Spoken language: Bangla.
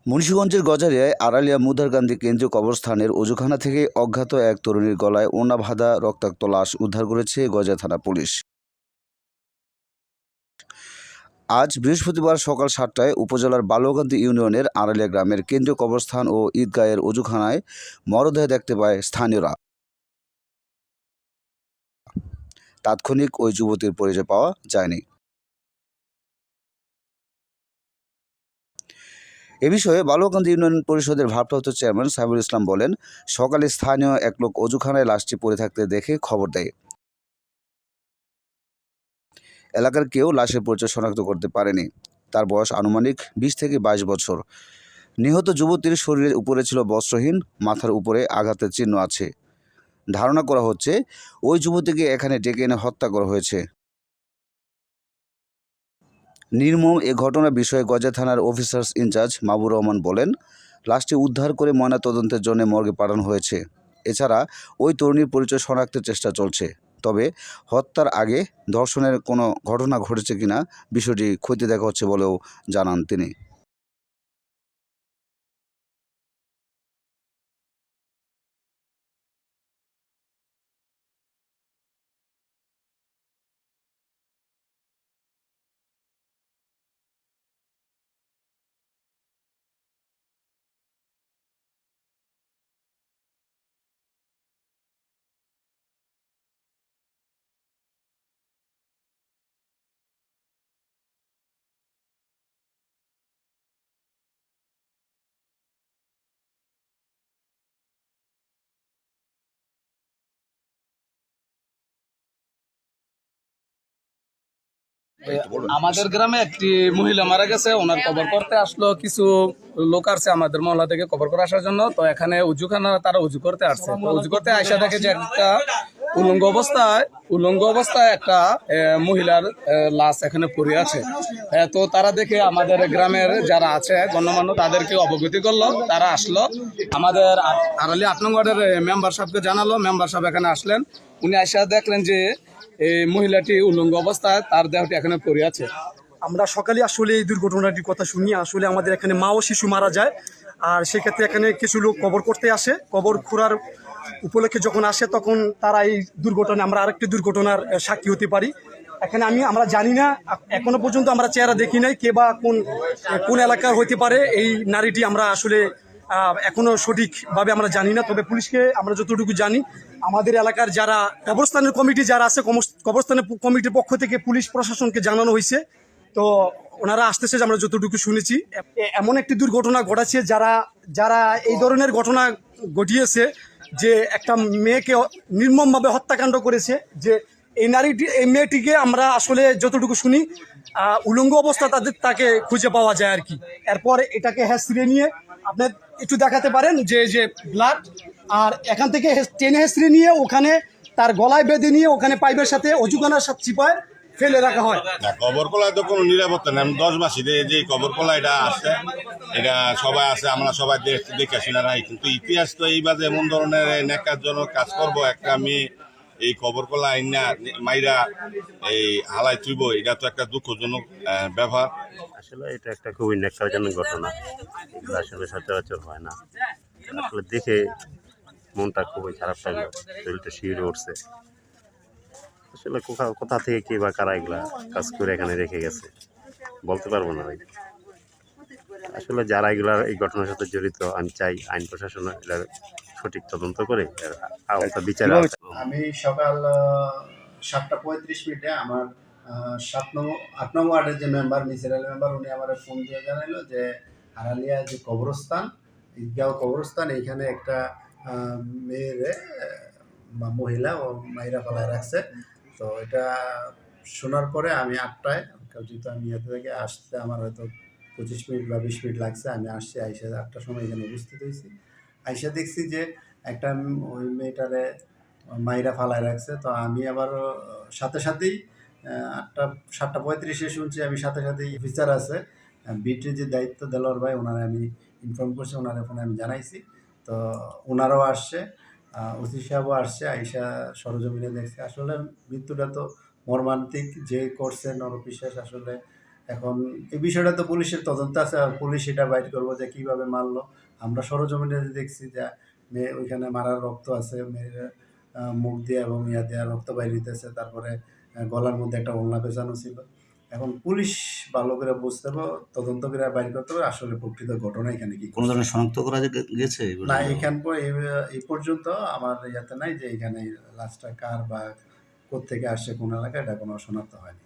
মুন্সিগঞ্জের গজারিয়ায় আড়ালিয়া মুদারকান্দি কেন্দ্রীয় কবরস্থানের অজুখানা থেকে অজ্ঞাত এক তরুণীর গলায় ওড়না বাঁধা রক্তাক্ত লাশ উদ্ধার করেছে গজারিয়া থানা পুলিশ। আজ বৃহস্পতিবার সকাল ৭টায় উপজেলার বালুকান্দি ইউনিয়নের আড়ালিয়া গ্রামের কেন্দ্রীয় কবরস্থান ও ঈদগাহের অজুখানায় মরদেহ দেখতে পায় স্থানীয়রা। তাৎক্ষণিক ওই যুবতীর পরিচয় পাওয়া যায়নি। এ বিষয়ে বালুকান্দি ইউনিয়ন পরিষদের ভারপ্রাপ্ত চেয়ারম্যান সাইফুল ইসলাম বলেন, সকালে স্থানীয় এক লোক অজুখানায় লাশটি পড়ে থাকতে দেখে খবর দেয়। এলাকার কেউ লাশের পরিচয় শনাক্ত করতে পারেনি। তার বয়স আনুমানিক 20 থেকে 22 বছর। নিহত যুবতীর শরীরের উপরে ছিল বস্ত্রহীন, মাথার উপরে আঘাতের চিহ্ন আছে। ধারণা করা হচ্ছে ওই যুবতীকে এখানে ডেকে এনে হত্যা করা হয়েছে। নির্মম এ ঘটনার বিষয়ে গজারিয়া থানার অফিসার্স ইনচার্জ মাহবুব রহমান বলেন, লাশটি উদ্ধার করে ময়নাতদন্তের জন্য মর্গে পাঠানো হয়েছে। এছাড়া ওই তরুণীর পরিচয় শনাক্তের চেষ্টা চলছে। তবে হত্যার আগে ধর্ষণের কোনো ঘটনা ঘটেছে কিনা বিষয়টি খতিয়ে দেখা হচ্ছে বলেও জানান তিনি। আমাদের গ্রামে একটি মহিলা মারা গেছে, ওনার কবর করতে আসলো কিছু লোক আসছে আমাদের মহল্লা থেকে কবর করে আসার জন্য। তো এখানে উজুখানা তারা উজু করতে আসছে। উজু করতে আসা দেখে যে একটা উলঙ্গ অবস্থায় একটা মহিলার লাশ এখানে পড়ে আছে। তো তারা দেখে আমাদের গ্রামের যারা আছে গণ্যমান্য তাদেরকে অবগতি করলো। তারা আসলো, আমাদের আড়ালি 8 নং ওয়ার্ডের মেম্বার সাহেবকে জানালো। মেম্বার সাহেব এখানে আসলেন। উনি আসা দেখলেন যে এই মহিলাটি উলঙ্গ অবস্থায় তার দেহটি এখানে পড়ে আছে। আমরা সকালে আসলে এই দুর্ঘটনাটির কথা শুনি। আসলে আমাদের এখানে মা ও শিশু মারা যায়, আর সেক্ষেত্রে এখানে কিছু লোক কবর করতে আসে। কবর খোঁড়ার উপলক্ষে যখন আসে তখন তারা এই দুর্ঘটনা, আমরা আরেকটি দুর্ঘটনার সাক্ষী হতে পারি। এখানে আমরা জানি না, এখনো পর্যন্ত আমরা চেহারা দেখি নাই, কে বা কোন এলাকার হইতে পারে এই নারীটি। আমরা আসলে এখনো সঠিকভাবে আমরা জানি না। তবে পুলিশকে আমরা যতটুকু জানি, আমাদের এলাকার যারা কবরস্থানের কমিটি যারা আছে, কবরস্থানের কমিটির পক্ষ থেকে পুলিশ প্রশাসনকে জানানো হয়েছে। তো ওনারা আসতেছে, আমরা যতটুকু শুনেছি। এমন একটি দুর্ঘটনা ঘটেছে, যারা এই ধরনের ঘটনা ঘটিয়েছে, যে একটা মেয়েকে নির্মমভাবে হত্যাকাণ্ড করেছে। যে এই মেয়েটিকে আমরা আসলে যতটুকু শুনি উলঙ্গ অবস্থা তাকে খুঁজে পাওয়া যায় আর কি। এরপর এটাকে হেসড়ে নিয়ে আপনি একটু দেখাতে পারেন যে ব্লাড, আর এখান থেকে টেনে হেসড়ে নিয়ে ওখানে তার গলায় বেঁধে নিয়ে ওখানে পাইপের সাথে অজুখানার সাথে চিপায় ফেলে রাখা হয়। কবরকলায় তো কোনো নিরাপত্তা নেই। আমি 10 মাসি যে কবরকলা এটা আছে, এটা সবাই আছে, আমরা সবাই দেখে আসি না। কিন্তু ইতিহাস তো এইভাবে এমন ধরনের ন্যাক্কারজনক কাজ করবো, একটা মেয়ে এই কবরকলা আইনা মাইরা এই হালাই তুইব, এটা তো একটা দুঃখজনক ব্যাপার। আসলে এটা একটা খুবই ন্যাক্কারজনক ঘটনা, এগুলো আসলে সচরাচর হয় না। আসলে দেখে মনটা খুবই খারাপ লাগলো, শরীরটা শিউরে উঠছে। আসলে কোথা থেকে কে বা কারা এগুলা কাজ করে এখানে রেখে গেছে বলতে পারবো না ভাই। আসলে যারা এগুলা এই ঘটনার সাথে জড়িত, আমি চাই আইন প্রশাসন এটার সঠিক তদন্ত করে বিচার। আমি সকাল 7:35 আমার 8 নং ওয়ার্ডের যে মেম্বার মিসির আলী মেম্বার, উনি আমার ফোন দিয়ে জানাইলো যে আড়ালিয়া যে কবরস্থান, ঈদগাঁও কবরস্থান, এইখানে একটা মেয়ের মহিলা ও মাইরা পালায় রাখছে। তো এটা শোনার পরে আমি 8টায়, যেহেতু আমি এত থেকে আসতে আমার হয়তো 25 মিনিট বা 20 মিনিট লাগছে, আমি আসছি। আইসা 8টার সময় এখানে উপস্থিত হয়েছি। আইসা দেখছি যে একটা ওই মেয়েটারে মাইরা ফালায় রাখছে। তো আমি আবার সাথে সাথেই 7:35 শুনছি, আমি সাথে সাথেই অফিসার আছে বিটির যে দায়িত্ব দেলোয়ার ভাই, ওনারা আমি ইনফর্ম করছি, ওনারা ফোনে আমি জানাইছি। তো ওনারাও আসছে, ওসি সাহেবও আসছে, আইসা সরজমিনে দেখছে। আসলে মৃত্যুটা তো মর্মান্তিক, যে করছে নরপিশাচ। আসলে এখন এই বিষয়টা তো পুলিশের তদন্ত আছে, আর পুলিশ এটা বাইট করবো যে কিভাবে মারলো। আমরা সরজমিনে দেখছি যে মেয়ে ওইখানে মারার রক্ত আছে, মেয়ের মুখ দিয়ে এবং ইয়া দিয়ে রক্ত বাইরিতেছে, তারপরে গলার মধ্যে একটা ওড়না পেঁচানো ছিল। এখন পুলিশ ভালো করে বুঝতে হবে, তদন্ত করে বাইর করতে হবে আসলে প্রকৃত ঘটনা এখানে কি। কোনো ধরনের শনাক্ত করা গেছে না, এই পর্যন্ত আমার ইয়াতে নাই যে এখানে লাশটা কার বা কোত্থেকে আসছে কোন এলাকায়, এটা কোনো শনাক্ত হয়নি।